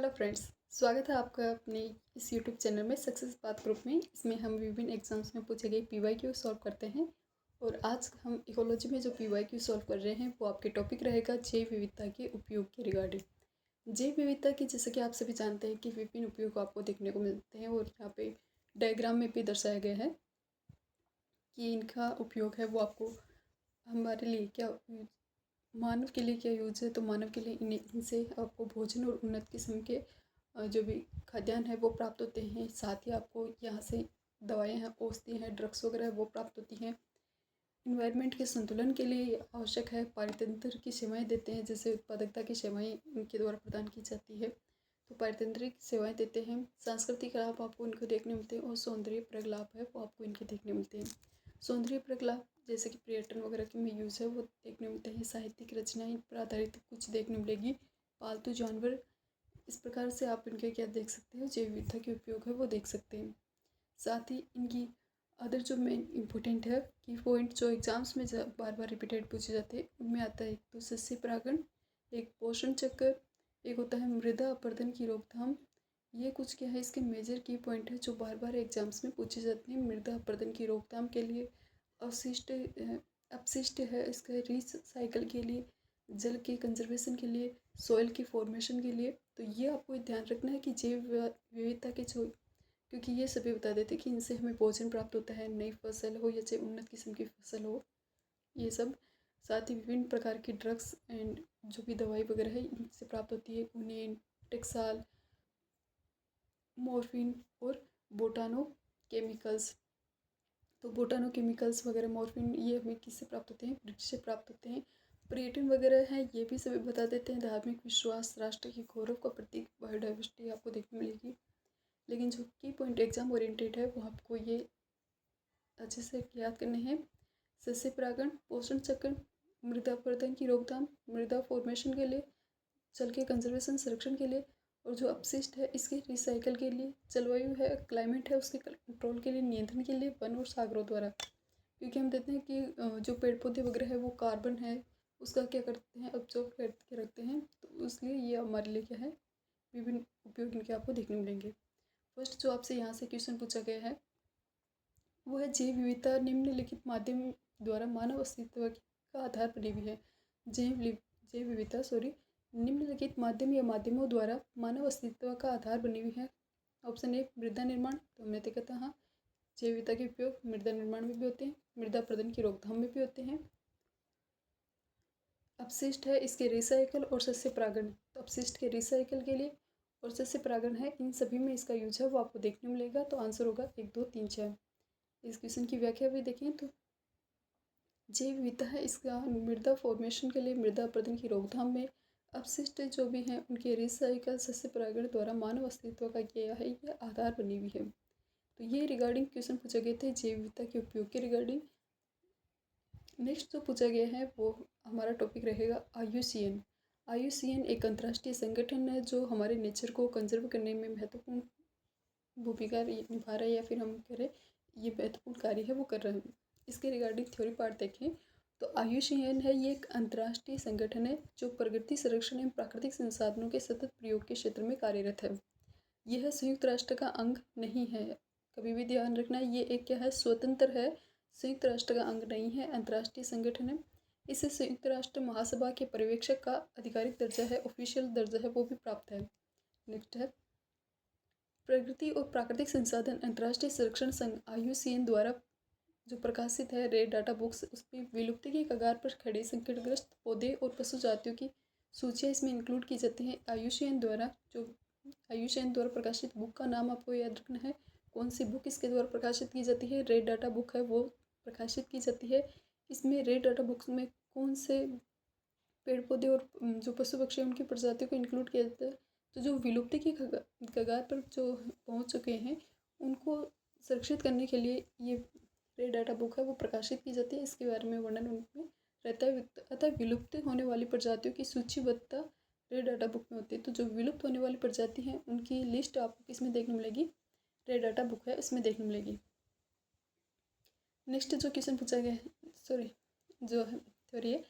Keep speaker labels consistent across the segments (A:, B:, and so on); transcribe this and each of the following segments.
A: Hello friends, स्वागत है आपका अपने इस यूट्यूब चैनल में सक्सेस पाथ ग्रुप में। इसमें हम विभिन्न एग्जाम्स में पूछे गए पीवाईक्यू सॉल्व करते हैं। और आज हम इकोलॉजी में जो पीवाईक्यू सॉल्व कर रहे हैं वो आपके टॉपिक रहेगा जैव विविधता के उपयोग के रिगार्डिंग। जैव विविधता की जैसे कि आप सभी जानते हैं कि विभिन्न उपयोग आपको देखने को मिलते हैं और यहाँ पे डायग्राम में भी दर्शाया गया है कि इनका उपयोग है वो आपको हमारे लिए क्या, मानव के लिए क्या यूज है। तो मानव के लिए इनसे आपको भोजन और उन्नत किस्म के जो भी खाद्यान्न है वो प्राप्त होते हैं। साथ ही आपको यहाँ से दवाएं हैं, औषधि हैं, ड्रग्स वगैरह वो प्राप्त होती हैं। इन्वायरमेंट के संतुलन के लिए आवश्यक है। पारितंत्र की सेवाएं देते हैं, जैसे उत्पादकता की सेवाएं इनके द्वारा प्रदान की जाती है, तो पारितंत्रिक सेवाएं देते हैं। सांस्कृतिक लाभ आपको इनको देखने मिलते हैं और सौंदर्य प्रग लाभ है वो आपको इनके देखने मिलते हैं। सौंदर्य प्रग लाभ जैसे कि पर्यटन वगैरह के में यूज़ है वो देखने मिलते हैं। साहित्यिक रचनाएं पर आधारित कुछ देखने मिलेगी। पालतू जानवर, इस प्रकार से आप इनके क्या देख सकते हो, जैव विविधता के उपयोग है वो देख सकते हैं। साथ ही इनकी अदर जो मेन इम्पोर्टेंट है की पॉइंट जो एग्जाम्स में बार बार रिपीटेड पूछे जाते हैं उनमें आता है, एक तो सस्य परागण, एक पोषण चक्र, एक होता है मृदा अपरदन की रोकथाम। ये कुछ क्या है इसके मेजर की पॉइंट है जो बार बार एग्जाम्स में पूछे जाते हैं। मृदा अपरदन की रोकथाम के लिए, अवशिष्ट अपशिष्ट है इसका रिसाइकल के लिए, जल के कंजर्वेशन के लिए, सॉइल की फॉर्मेशन के लिए। तो ये आपको ध्यान रखना है कि जैव विविधता के जो, क्योंकि ये सभी बता देते हैं कि इनसे हमें भोजन प्राप्त होता है, नई फसल हो या चाहे उन्नत किस्म की फसल हो, ये सब। साथ ही विभिन्न प्रकार की ड्रग्स एंड जो भी दवाई वगैरह है इनसे प्राप्त होती है। उन्हें टेक्साल, मॉर्फिन और बोटानो केमिकल्स। तो बोटानो केमिकल्स वगैरह, मॉर्फिन, ये हमें किससे प्राप्त होते हैं, वृक्ष से प्राप्त होते हैं। पर्यटन वगैरह हैं ये भी सभी बता देते हैं। धार्मिक विश्वास, राष्ट्र की गौरव का प्रतीक, बायोडाइवर्सिटी आपको देखने मिलेगी। लेकिन जो की पॉइंट एग्जाम ओरिएंटेड है वो आपको ये अच्छे से याद करने हैं। सस्य परागण, पोषण चक्र, मृदा अपरदन की रोकथाम, मृदा फॉर्मेशन के लिए, जल के कंजर्वेशन संरक्षण के लिए, और जो अपशिष्ट है इसके रिसाइकल के लिए, जलवायु है, क्लाइमेट है उसके कंट्रोल के लिए, नियंत्रण के लिए, वन और सागरों द्वारा। क्योंकि हम देखते हैं कि जो पेड़ पौधे वगैरह है वो कार्बन है उसका क्या करते हैं, ऑब्जर्व करके रखते हैं। तो इसलिए ये हमारे लिए क्या है, विभिन्न उपयोग इनके आपको देखने मिलेंगे। फर्स्ट जो आपसे यहाँ से क्वेश्चन पूछा गया है वो है, जैव विविधता निम्नलिखित माध्यम द्वारा मानव अस्तित्व का आधार बनी हुई है। जैव विविधता निम्नलिखित माध्यम या माध्यमों द्वारा मानव अस्तित्व का आधार बनी हुई है। ऑप्शन ए मृदा निर्माण, तो हमने देखा था हाँ, जैव विविधता के उपयोग मृदा निर्माण में भी होते हैं, मृदा प्रदन की रोकथाम में भी होते हैं। अपशिष्ट है इसके रिसाइकल और सस्य परागण, तो अपशिष्ट के रिसाइकल के लिए और सस्य परागण है, इन सभी में इसका यूज है वो आपको देखने मिलेगा। तो आंसर होगा 1, 2, 3, 4। इस क्वेश्चन की व्याख्या भी देखें तो जैव विविधता है इसका मृदा फॉर्मेशन के लिए, मृदा अपरदन की रोकथाम में, अपशिष्ट जो भी हैं उनके रिसाइकल, सस्य परागण द्वारा मानव अस्तित्व का किया है यह आधार बनी हुई है। तो ये रिगार्डिंग क्वेश्चन पूछे गए थे जैव विविधता के उपयोग के रिगार्डिंग। नेक्स्ट जो पूछा गया है वो हमारा टॉपिक रहेगा IUCN। IUCN एक अंतर्राष्ट्रीय संगठन है जो हमारे नेचर को कंजर्व करने में महत्वपूर्ण भूमिका निभा रहा है, या फिर हम कह रहे ये महत्वपूर्ण कार्य है वो कर रहे हैं। इसके रिगार्डिंग थ्योरी पार्ट देखें तो IUCN है ये एक अंतर्राष्ट्रीय संगठन है जो प्रकृति संरक्षण एवं प्राकृतिक संसाधनों के सतत प्रयोग के क्षेत्र में कार्यरत है। यह संयुक्त राष्ट्र का अंग नहीं है, कभी भी ध्यान रखना, ये एक क्या है, स्वतंत्र है, संयुक्त राष्ट्र का अंग नहीं है, अंतर्राष्ट्रीय संगठन है। इसे संयुक्त राष्ट्र महासभा के पर्यवेक्षक का आधिकारिक दर्जा है, ऑफिशियल दर्जा है वो भी प्राप्त है। नेक्स्ट है प्रकृति और प्राकृतिक संसाधन अंतर्राष्ट्रीय संरक्षण संघ IUCN द्वारा जो प्रकाशित है रेड डाटा बुक्स, उसमें विलुप्ति के कगार पर खड़े संकटग्रस्त पौधे और पशु जातियों की सूचियाँ इसमें इंक्लूड की जाती हैं। IUCN द्वारा प्रकाशित बुक का नाम आपको याद रखना है। कौन सी बुक इसके द्वारा प्रकाशित की जाती है, रेड डाटा बुक है वो प्रकाशित की जाती है। इसमें रेड डाटा बुक्स में कौन से पेड़ पौधे और जो पशु पक्षी उनकी प्रजातियों को इंक्लूड किया जाता है। तो जो विलुप्ति की कगार पर जो पहुंच चुके हैं उनको सुरक्षित करने के लिए ये रेड डाटा बुक है वो प्रकाशित की जाती है। इसके बारे में वर्णन उनमें रहता है। अतः विलुप्त होने वाली प्रजातियों की सूचीबद्धता रेड डाटा बुक में होती है। तो जो विलुप्त होने वाली प्रजाति हैं उनकी लिस्ट आपको किसमें देखने मिलेगी, रेड डाटा बुक है इसमें देखने मिलेगी। नेक्स्ट जो क्वेश्चन पूछा गया है, जो थ्योरी है,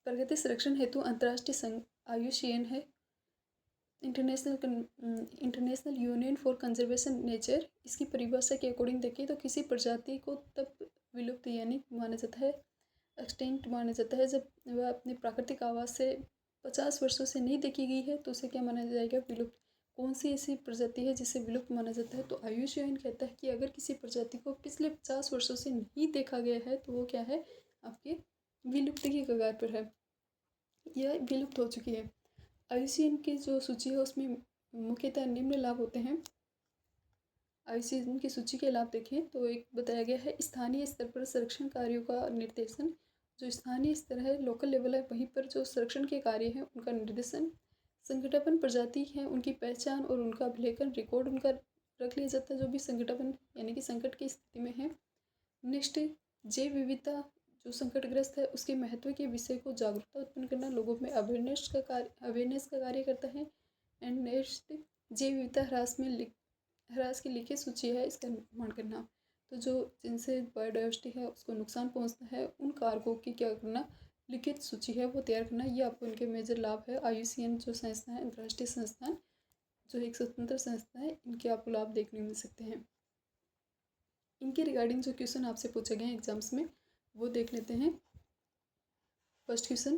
A: प्रगति संरक्षण हेतु अंतर्राष्ट्रीय संघ IUCN है international union for conservation nature, इसकी परिभाषा के अकॉर्डिंग देखें तो किसी प्रजाति को तब विलुप्त यानी माना जाता है, एक्सटिंक्ट माना जाता है, जब वह अपने प्राकृतिक आवास से 50 वर्षों से नहीं देखी गई है तो उसे क्या माना जाएगा, विलुप्त। कौन सी ऐसी प्रजाति है जिसे विलुप्त माना जाता है, तो IUCN कहता है कि अगर किसी प्रजाति को पिछले 50 वर्षों से नहीं देखा गया है तो वो क्या है, आपके विलुप्त की कगार पर है, यह विलुप्त हो चुकी है। IUCN की जो सूची है उसमें मुख्यतः निम्न लाभ होते हैं। IUCN की सूची के लाभ देखें तो एक बताया गया है, स्थानीय स्तर पर संरक्षण कार्यों का निर्देशन। जो स्थानीय स्तर है, लोकल लेवल है, वहीं पर जो संरक्षण के कार्य हैं उनका निर्देशन। संकटापन्न प्रजाति है उनकी पहचान और उनका अभिलेखन, रिकॉर्ड उनका रख लिया जाता है जो भी संकटापन्न यानी कि संकट की स्थिति में है। नेक्स्ट, जैव विविधता जो संकटग्रस्त है उसके महत्व के विषय को जागरूकता उत्पन्न करना, लोगों में अवेयरनेस का कार्य करता है। एंड नेक्स्ट, जैव विविधता ह्रास की लिखित सूची है, इसका निर्माण करना। तो जो जिनसे बायोडाइवर्सिटी है उसको नुकसान पहुंचता है उन कारकों की क्या करना, लिखित सूची है वो तैयार करना। ये आपको इनके मेजर लाभ है। IUCN जो संस्था है, अंतर्राष्ट्रीय संस्थान जो एक स्वतंत्र संस्था है, इनके आपको लाभ देखने मिल सकते हैं। इनके रिगार्डिंग जो क्वेश्चन आपसे पूछे गए एग्जाम्स में वो देख लेते हैं। फर्स्ट क्वेश्चन,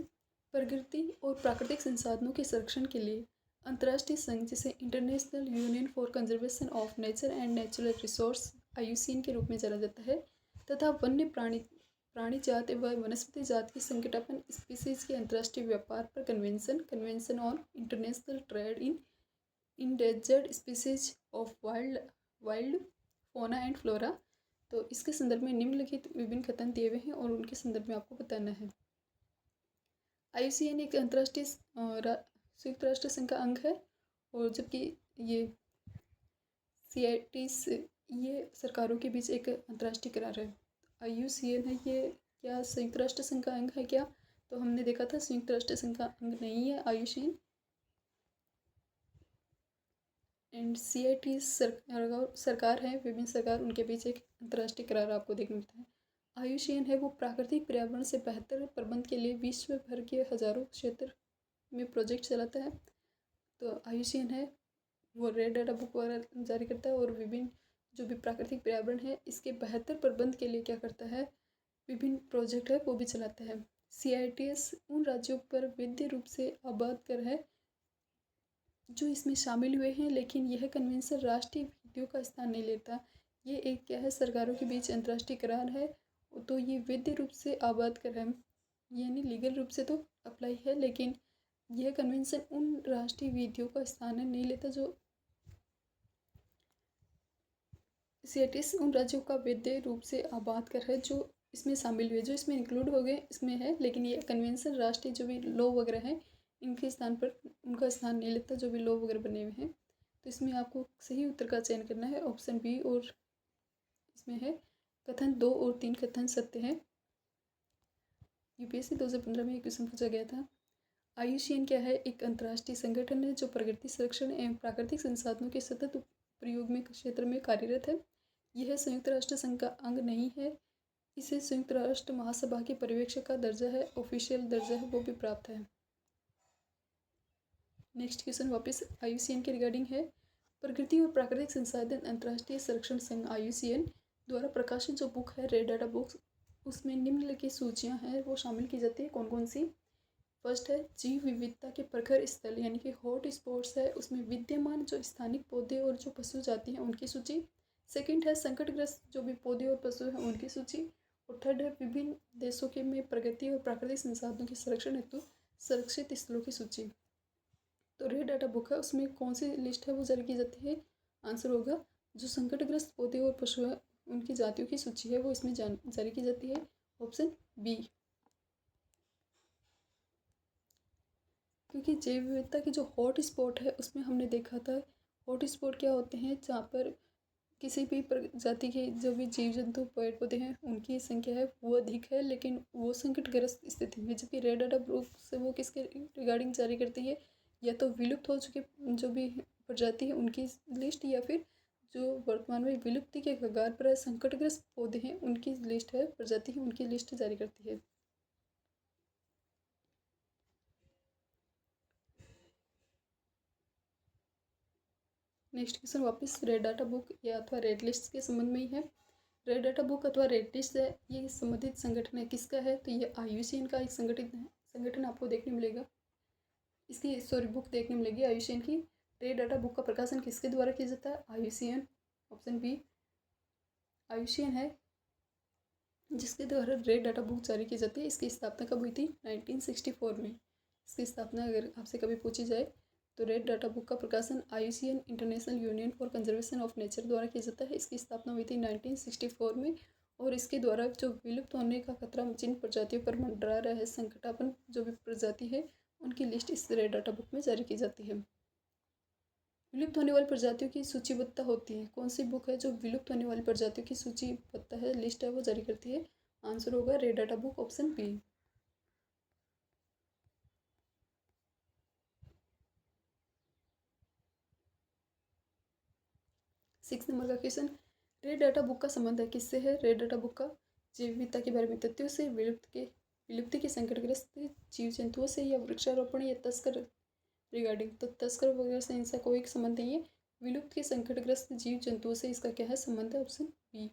A: प्रकृति और प्राकृतिक संसाधनों के संरक्षण के लिए अंतर्राष्ट्रीय संघ जिसे international union for conservation of nature and natural resource IUCN के रूप में जाना जाता है, तथा वन्य प्राणी जात एवं वनस्पति जात की संकटापन्न स्पीसीज के अंतर्राष्ट्रीय व्यापार पर convention on international trade in endangered species of wild फोना एंड फ्लोरा। तो इसके संदर्भ में निम्नलिखित विभिन्न कथन दिए हुए हैं और उनके संदर्भ में आपको बताना है। IUCN एक अंतर्राष्ट्रीय संयुक्त राष्ट्र संघ का अंग है, और जबकि ये CITES ये सरकारों के बीच एक अंतर्राष्ट्रीय करार है। IUCN है ये क्या संयुक्त राष्ट्र संघ का अंग है क्या, तो हमने देखा था संयुक्त राष्ट्र संघ का अंग नहीं है IUCN। एंड CITES सरकार है, विभिन्न सरकार, उनके बीच एक अंतर्राष्ट्रीय करार आपको देखने मिलता है। IUCN है वो प्राकृतिक पर्यावरण से बेहतर प्रबंध के लिए विश्व भर के हजारों क्षेत्र में प्रोजेक्ट चलाता है। तो IUCN है वो रेड डाटा बुक वगैरह जारी करता है और विभिन्न जो भी प्राकृतिक पर्यावरण है इसके बेहतर प्रबंध के लिए क्या करता है, विभिन्न प्रोजेक्ट है वो भी चलाता है। CITES उन राज्यों पर वैध रूप से आबाद कर है जो इसमें शामिल हुए हैं, लेकिन यह कन्वेंशन राष्ट्रीय विधियों का स्थान नहीं लेता। ये एक क्या है, सरकारों के बीच अंतर्राष्ट्रीय करार है, तो ये वैध रूप से आबाद कर है यानी लीगल रूप से तो अप्लाई है, लेकिन यह कन्वेंशन उन राष्ट्रीय विधियों का स्थान नहीं लेता जो CITES उन राज्यों का वैध रूप से आबाद कर है जो इसमें शामिल हुए, जो इसमें इंक्लूड हो गए इसमें है, लेकिन ये कन्वेंशन राष्ट्रीय जो भी लॉ वगैरह है इनके स्थान पर उनका स्थान नहीं लेता जो भी लॉ वगैरह बने हुए हैं। तो इसमें आपको सही उत्तर का चयन करना है, ऑप्शन बी। और इसमें है कथन 2 और 3 कथन सत्य है। UPSC 2015 में एक क्वेश्चन पूछा गया था। IUCN क्या है, एक अंतर्राष्ट्रीय संगठन है जो प्रकृति संरक्षण एवं प्राकृतिक संसाधनों के सतत प्रयोग में क्षेत्र में कार्यरत है। यह संयुक्त राष्ट्र संघ का अंग नहीं है। इसे संयुक्त राष्ट्र महासभा के पर्यवेक्षक का दर्जा है, ऑफिशियल दर्जा है वो भी प्राप्त है। नेक्स्ट क्वेश्चन वापस IUCN के रिगार्डिंग है। प्रकृति और प्राकृतिक संसाधन अंतर्राष्ट्रीय संरक्षण संघ IUCN द्वारा प्रकाशित जो बुक है रेड डाटा बुक्स, उसमें निम्नलिखित सूचियां हैं वो शामिल की जाती है। कौन कौन सी? फर्स्ट है जीव विविधता के प्रखर स्थल यानी कि हॉट स्पॉट्स है, उसमें विद्यमान जो स्थानिक पौधे और जो पशु जाति हैं उनकी सूची। सेकंड है संकटग्रस्त जो भी पौधे और पशु हैं उनकी सूची। और थर्ड है विभिन्न देशों के में प्रगति और प्राकृतिक संसाधनों के संरक्षण हेतु सुरक्षित स्थलों की सूची। तो रेड डाटा बुक है उसमें कौन सी लिस्ट है वो जारी की जाती है? आंसर होगा जो संकटग्रस्त पौधे और पशु है उनकी जातियों की सूची है वो इसमें जारी की जाती है, ऑप्शन बी। क्योंकि जैव विविधता की जो हॉट स्पॉट है उसमें हमने देखा था हॉट स्पॉट क्या होते हैं जहाँ पर किसी भी प्रजाति के जो भी जीव जंतु पेड़ पौधे हैं उनकी संख्या है वो अधिक है, लेकिन वो संकटग्रस्त स्थिति में। जबकि रेड डाटा बुक से वो किसके रिगार्डिंग जारी करती है, या तो विलुप्त हो चुके जो भी प्रजाति है उनकी लिस्ट, या फिर जो वर्तमान में विलुप्ति के कगार पर संकटग्रस्त पौधे हैं उनकी लिस्ट है, प्रजाति है उनकी लिस्ट जारी करती है। नेक्स्ट क्वेश्चन वापस रेड डाटा बुक या अथवा रेड लिस्ट के संबंध में ही है। रेड डाटा बुक अथवा रेड लिस्ट है, ये संबंधित संगठन है, किसका है? तो ये IUCN का एक संगठन आपको देखने मिलेगा। इसकी बुक देखने मिलेगी IUCN की। रेड डाटा बुक का प्रकाशन किसके द्वारा किया जाता है? IUCN। ऑप्शन बी IUCN है जिसके द्वारा रेड डाटा बुक जारी की जाती है। इसकी स्थापना कब हुई थी? 1964 में। इसकी स्थापना अगर आपसे कभी पूछी जाए तो रेड डाटा बुक का प्रकाशन IUCN international union for conservation of nature द्वारा किया जाता है। इसकी स्थापना हुई थी 1964 में और इसके द्वारा जो विलुप्त होने का खतरा जिन प्रजातियों पर मंडरा रहा है, संकटापन्न जो भी प्रजाति है, उनकी लिस्ट इस रेड डाटा बुक में जारी की जाती है। विलुप्त होने वाली प्रजातियों की सूचीबद्धता होती है। कौन सी बुक है जो विलुप्त होने वाली प्रजातियों की सूचीबद्धता है, लिस्ट है, वो जारी करती है? आंसर होगा red data book, option B. 6 number का क्वेश्चन, रेड डाटा बुक का संबंध है किससे है? रेड डाटा बुक का जैव विविधता के बारे में तथ्यों से, विलुप्ति के संकटग्रस्त जीव जंतुओं से, या वृक्षारोपण या तस्कर रिगार्डिंग। तो तस्कर वगैरह से इनका कोई संबंध नहीं है। विलुप्त के संकटग्रस्त जीव जंतुओं से इसका क्या है? संबंध है, option B.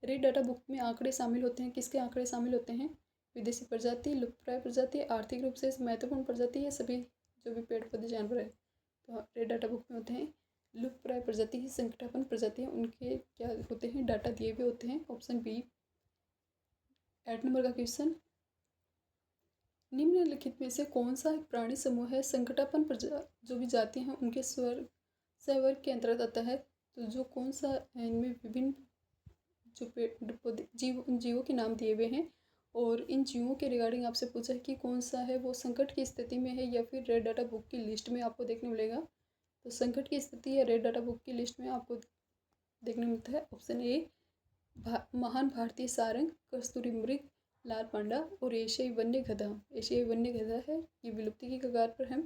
A: Red data book में आंकड़े शामिल होते हैं, किसके आंकड़े शामिल होते हैं? विदेशी प्रजाति, लुप्तप्राय प्रजाति, आर्थिक रूप से महत्वपूर्ण प्रजाति, या सभी जो भी पेड़ पौधे जानवर है। तो रेड डाटा बुक में होते हैं लुप्तप्राय प्रजाति ही संकटापन्न प्रजाति है, उनके क्या होते हैं? डाटा दिए हुए होते हैं, ऑप्शन बी। 8 नंबर का क्वेश्चन, निम्नलिखित में से कौन सा एक प्राणी समूह है संकटापन्न जो भी जाति हैं उनके सहवर्ग के अंतर्गत आता है? तो जो कौन सा इनमें विभिन्न जो पेड़ पौधे जीवों के नाम दिए हुए हैं और इन जीवों के रिगार्डिंग आपसे पूछा है कि कौन सा है वो संकट की स्थिति में है या फिर रेड डाटा बुक की लिस्ट में आपको देखने मिलेगा। तो संकट की स्थिति या रेड डाटा बुक की लिस्ट में आपको देखने मिलता है ऑप्शन ए महान भारतीय सारंग, कस्तूरी मृग, लाल पांडा और एशियाई वन्य गधा। एशियाई वन्य गधा है, ये विलुप्ति की कगार पर है।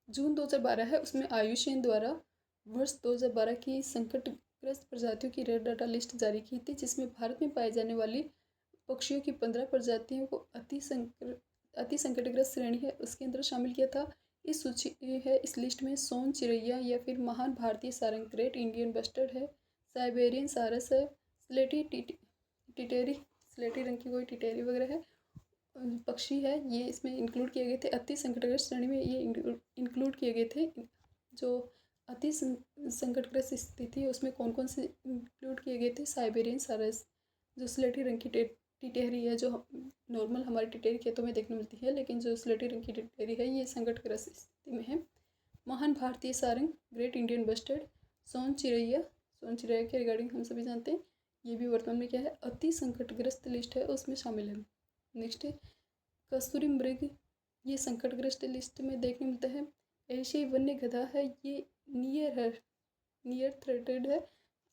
A: जून 2012 है, उसमें IUCN द्वारा वर्ष 2012 की संकटग्रस्त प्रजातियों की रेड डाटा लिस्ट जारी की थी, जिसमें भारत में पाई जाने वाली पक्षियों की 15 प्रजातियों को अति संकटग्रस्त श्रेणी है उसके अंदर शामिल किया था। इस सूची है, इस लिस्ट में सोन चिरैया या फिर महान भारतीय सारंग, ग्रेट इंडियन बस्टर्ड है, साइबेरियन सारस है, स्लेटी टिटेरी, स्लेटी रंग की कोई टिटेरी वगैरह है पक्षी है, ये इसमें इंक्लूड किए गए थे। अति संकटग्रस्त श्रेणी में ये इंक्लूड किए गए थे। जो अति संकटग्रस्त स्थिति है उसमें कौन कौन से इंक्लूड किए गए थे? साइबेरियन सारस, जो स्लेटी रंग की टिटेरी है, जो नॉर्मल हमारे टिटेरी खेतों में देखने मिलती है, लेकिन जो स्लेटी रंग की टिटेरी है ये संकटग्रस्त स्थिति में है। महान भारतीय सारंग, ग्रेट इंडियन बस्टर्ड, सोन चिरैया के रिगार्डिंग हम सभी जानते हैं, ये भी वर्तमान में क्या है? अति संकटग्रस्त लिस्ट है उसमें शामिल है। नेक्स्ट है कस्तूरी मृग, ये संकटग्रस्त लिस्ट में देखने मिलता है। एशियाई वन्य गधा है, ये नियर थ्रेटेड है,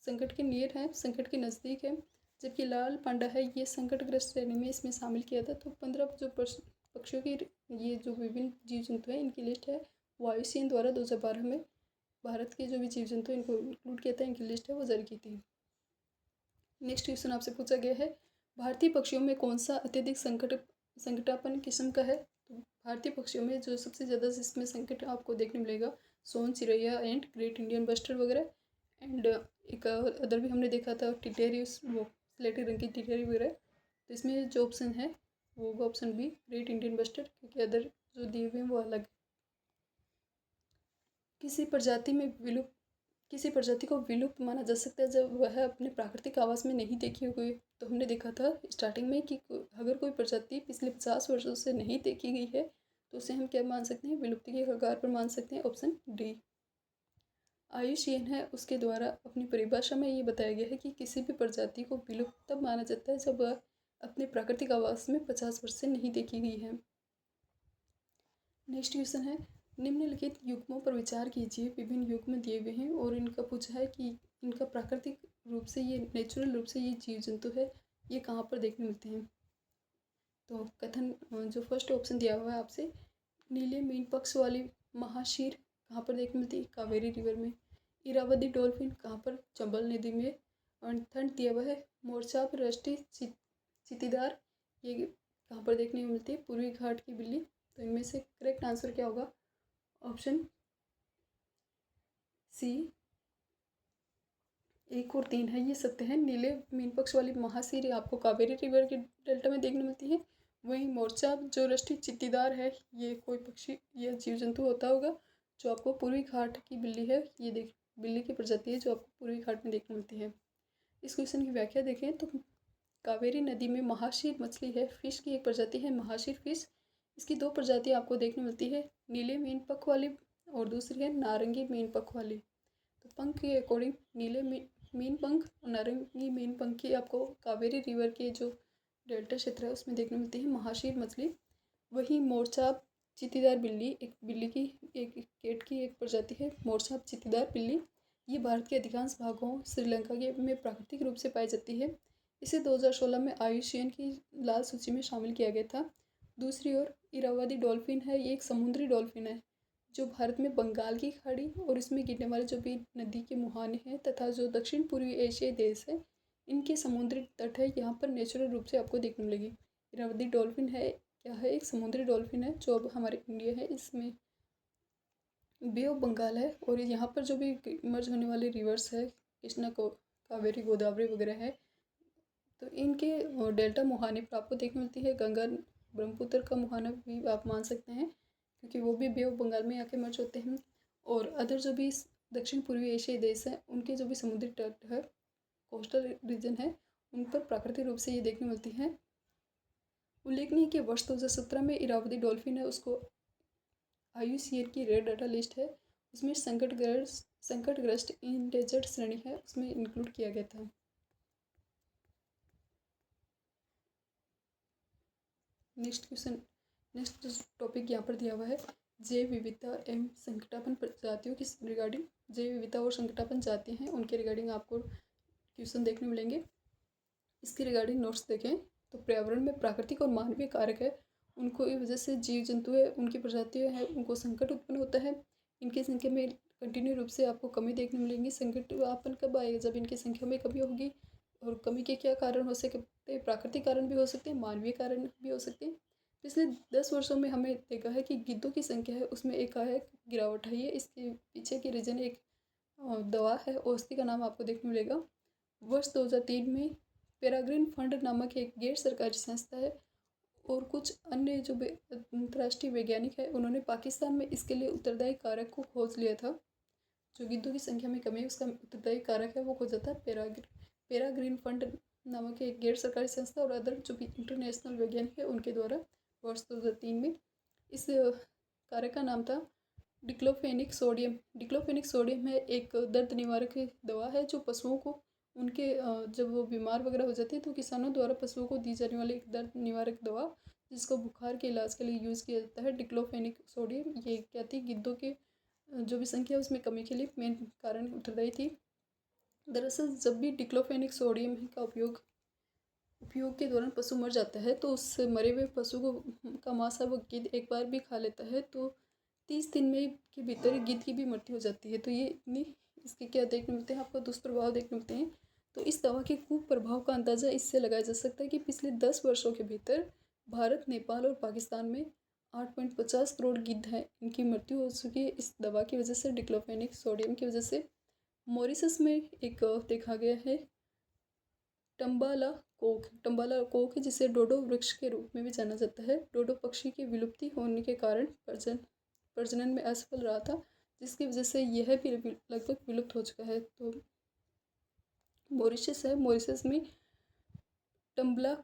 A: संकट के नियर है, संकट के नज़दीक है। जबकि लाल पांडा है, ये संकटग्रस्त श्रेणी में इसमें शामिल किया था। तो 15 जो पक्षियों की ये जो विभिन्न जीव जंतु हैं इनकी लिस्ट है वो IUCN द्वारा 2012 में भारत के जो भी जीव जंतु इनको इंक्लूड किया था, इनकी लिस्ट है वो जारी की थी। नेक्स्ट क्वेश्चन आपसे पूछा गया है, भारतीय पक्षियों में कौन सा अत्यधिक संकटापन्न किस्म का है? तो भारतीय पक्षियों में जो सबसे ज़्यादा जिसमें संकट आपको देखने मिलेगा सोन चिरैया एंड ग्रेट इंडियन बस्टर्ड वगैरह, एंड एक अदर भी हमने देखा था टिटेरियस, वो स्लेटी रंग की टिटेरी वगैरह। तो इसमें जो ऑप्शन है वो होगा option B, great Indian bustard, क्योंकि अदर जो दिए हुए हैं वो अलग। किसी प्रजाति को विलुप्त माना जा सकता है जब वह अपने प्राकृतिक आवास में नहीं देखी हुई। तो हमने देखा था स्टार्टिंग में कि अगर कोई प्रजाति पिछले 50 वर्षों से नहीं देखी गई है तो उसे हम क्या मान सकते हैं? विलुप्ति के कगार पर मान सकते हैं, ऑप्शन डी। IUCN है, उसके द्वारा अपनी परिभाषा में ये बताया गया है कि किसी भी प्रजाति को विलुप्त तब माना जाता है जब वह अपने प्राकृतिक आवास में 50 वर्ष से नहीं देखी गई है। नेक्स्ट क्वेश्चन है, निम्नलिखित युग्मों पर विचार कीजिए। विभिन्न युग्म दिए हुए हैं और इनका पूछा है कि इनका प्राकृतिक रूप से ये नेचुरल रूप से ये जीव जंतु है ये कहाँ पर देखने मिलते हैं? तो कथन जो फर्स्ट ऑप्शन दिया हुआ है आपसे, नीले मीन पक्ष वाली महाशीर कहाँ पर देखने मिलती है? कावेरी रिवर में। इरावदी डॉल्फिन कहाँ पर? चंबल नदी में। और थर्ड दिया हुआ है मोरचाप राष्ट्रीय चीतीदार, ये कहाँ पर देखने को मिलती है? पूर्वी घाट की बिल्ली। तो इनमें से करेक्ट आंसर क्या होगा? ऑप्शन सी 1 और 3 है, ये सत्य है। नीले मीन पक्ष वाली महासीर आपको कावेरी रिवर के डेल्टा में देखने मिलती है। वहीं मोर्चा जो राष्ट्रीय चित्तीदार है, ये कोई पक्षी या जीव जंतु होता होगा जो आपको पूर्वी घाट की बिल्ली है, ये देख बिल्ली की प्रजाति है जो आपको पूर्वी घाट में देखने मिलती है। इस क्वेश्चन की व्याख्या देखें तो कावेरी नदी में महाशीर मछली है, फिश की एक प्रजाति है महाशीर फिश। इसकी 2 प्रजातियाँ आपको देखने मिलती है, नीले मीन पंख वाली और दूसरी है नारंगी मीन पंख वाली। तो पंख के अकॉर्डिंग नीले मीन पंख और नारंगी मीन पंख की आपको कावेरी रिवर के जो डेल्टा क्षेत्र है उसमें देखने मिलती है महाशीर मछली। वहीं मोरचाप चीतीदार बिल्ली एक बिल्ली की एक केट की एक प्रजाति है, मोरचाप चीतीदार बिल्ली। ये भारत के अधिकांश भागों श्रीलंका के में प्राकृतिक रूप से पाई जाती है। इसे 2016 में IUCN की लाल सूची में शामिल किया गया था। दूसरी ओर इरावदी डॉल्फिन है, ये एक समुद्री डॉल्फिन है जो भारत में बंगाल की खाड़ी और इसमें गिरने वाले जो भी नदी के मुहाने हैं तथा जो दक्षिण पूर्वी एशियाई देश है इनके समुद्री तट है, यहाँ पर नेचुरल रूप से आपको देखने मिलेगी। इरावदी डॉल्फिन है क्या है, एक समुद्री डॉल्फिन है जो अब हमारे इंडिया है इसमें बे ऑफ बंगाल है। और यहाँ पर जो भी मर्ज होने वाले रिवर्स है कृष्णा को कावेरी गोदावरी वगैरह है, तो इनके डेल्टा मुहाने पर आपको देखने मिलती है। गंगा ब्रह्मपुत्र का मुहाना भी आप मान सकते हैं क्योंकि वो भी बे ऑफ बंगाल में आके मर्ज होते हैं। और अदर जो भी दक्षिण पूर्वी एशियाई देश हैं उनके जो भी समुद्री तट है, कोस्टल रीजन है, उन पर प्राकृतिक रूप से ये देखने मिलती हैं। उल्लेखनीय कि वर्ष 2017 में इरावदी डॉल्फिन है उसको IUCN की रेड डाटा लिस्ट है, उसमें संकटग्रस्त इंडेंजर्ड श्रेणी है उसमें इंक्लूड किया गया था। नेक्स्ट टॉपिक यहाँ पर दिया हुआ है जैव विविधता एवं संकटापन प्रजातियों की रिगार्डिंग। जैव विविधता और संकटापन जातियाँ हैं उनके रिगार्डिंग आपको क्वेश्चन देखने मिलेंगे। इसके रिगार्डिंग नोट्स देखें तो पर्यावरण में प्राकृतिक और मानवीय कारक है, उनको की वजह से जीव जंतु है उनकी प्रजातियाँ हैं उनको संकट उत्पन्न होता है। इनकी संख्या में कंटिन्यू रूप से आपको कमी देखने मिलेंगी। संकट आपन कब आएगा, जब इनकी संख्या में कमी होगी। और कमी के क्या कारण हो सकते हैं, प्राकृतिक कारण भी हो सकते हैं, मानवीय कारण भी हो सकते हैं। पिछले 10 वर्षों में हमें देखा है कि गिद्धों की संख्या है उसमें एकाएक गिरावट आई है। इसके पीछे की रीज़न एक दवा है, औषधि का नाम आपको देखने मिलेगा। वर्ष 2003 में पेराग्रीन फंड नामक एक गैर सरकारी संस्था है और कुछ अन्य जो अंतर्राष्ट्रीय वैज्ञानिक है उन्होंने पाकिस्तान में इसके लिए उत्तरदायी कारक को खोज लिया था। जो गिद्धों की संख्या में कमी है उसका उत्तरदायी कारक है वो खोजा था पेराग्रीन फंड नामक एक गैर सरकारी संस्था और अदर जो भी इंटरनेशनल वैज्ञानिक है उनके द्वारा वर्ष 2003 में। इस कारक का नाम था डिक्लोफेनिक सोडियम। डिक्लोफेनिक सोडियम है एक दर्द निवारक दवा है जो पशुओं को उनके जब वो बीमार वगैरह हो जाते हैं तो किसानों द्वारा पशुओं को दी जाने वाली एक दर्द निवारक दवा जिसको बुखार के इलाज के लिए यूज़ किया जाता है। डिक्लोफेनिक सोडियम ये क्या थी, गिद्धों के जो भी संख्या उसमें कमी के लिए मेन कारण उत्तरदायी थी। दरअसल जब भी डिक्लोफेनिक सोडियम का उपयोग के दौरान पशु मर जाता है तो उस मरे हुए पशु को का मांस वो गिद्ध एक बार भी खा लेता है तो 30 दिन में के भीतर गिद्ध की भी मृत्यु हो जाती है। तो ये इतनी इसके क्या देखने मिलते हैं आपको दुष्प्रभाव देखने मिलते हैं। तो इस दवा के कुप्रभाव का अंदाज़ा इससे लगाया जा सकता है कि पिछले 10 वर्षों के भीतर भारत, नेपाल और पाकिस्तान में 8.50 करोड़ गिद्ध हैं, इनकी मृत्यु हो चुकी है इस दवा की वजह से, डिक्लोफेनिक सोडियम की वजह से। मॉरिशस में एक देखा गया है टम्बाला कोक है जिसे डोडो वृक्ष के रूप में भी जाना जाता है। डोडो पक्षी की विलुप्ति होने के कारण प्रजनन में असफल रहा था जिसकी वजह से यह भी लगभग विलुप्त हो चुका है। तो मॉरिशस है, मॉरिशस में टम्बला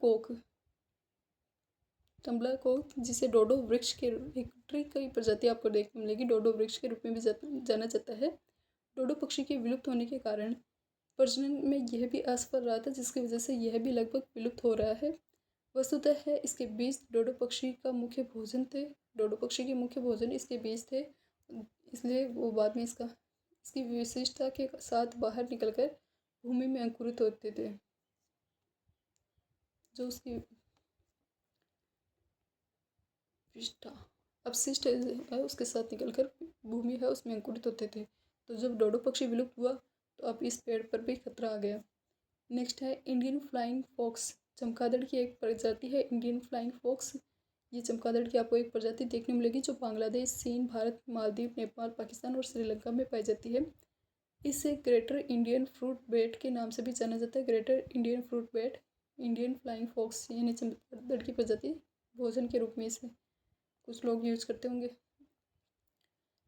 A: कोक जिसे डोडो वृक्ष के एक ट्री की प्रजाति आपको देखने मिलेगी, डोडो वृक्ष के रूप में भी जाना जाता है। डोडो पक्षी के विलुप्त होने के कारण प्रजनन में यह भी असफल रहा था जिसकी वजह से यह भी लगभग विलुप्त हो रहा है। वस्तुतः है इसके बीज डोडो पक्षी का मुख्य भोजन थे, डोडो पक्षी के मुख्य भोजन इसके बीज थे, इसलिए वो बाद में इसकी विशिष्टता के साथ बाहर निकलकर भूमि में अंकुरित होते थे। जो उसकी अपशिष्ट है उसके साथ निकलकर भूमि है उसमें अंकुरित होते थे। तो जब डोडो पक्षी विलुप्त हुआ तो अब इस पेड़ पर भी खतरा आ गया। नेक्स्ट है इंडियन फ्लाइंग फॉक्स, चमगादड़ की एक प्रजाति है इंडियन फ्लाइंग फॉक्स। ये चमगादड़ की आपको एक प्रजाति देखने मिलेगी जो बांग्लादेश, चीन, भारत, मालदीव, नेपाल, पाकिस्तान और श्रीलंका में पाई जाती है। इसे ग्रेटर इंडियन फ्रूट बैट के नाम से भी जाना जाता है। Greater Indian fruit bat, Indian flying fox, यानी चमगादड़ की प्रजाति भोजन के रूप में इसे कुछ लोग यूज करते होंगे।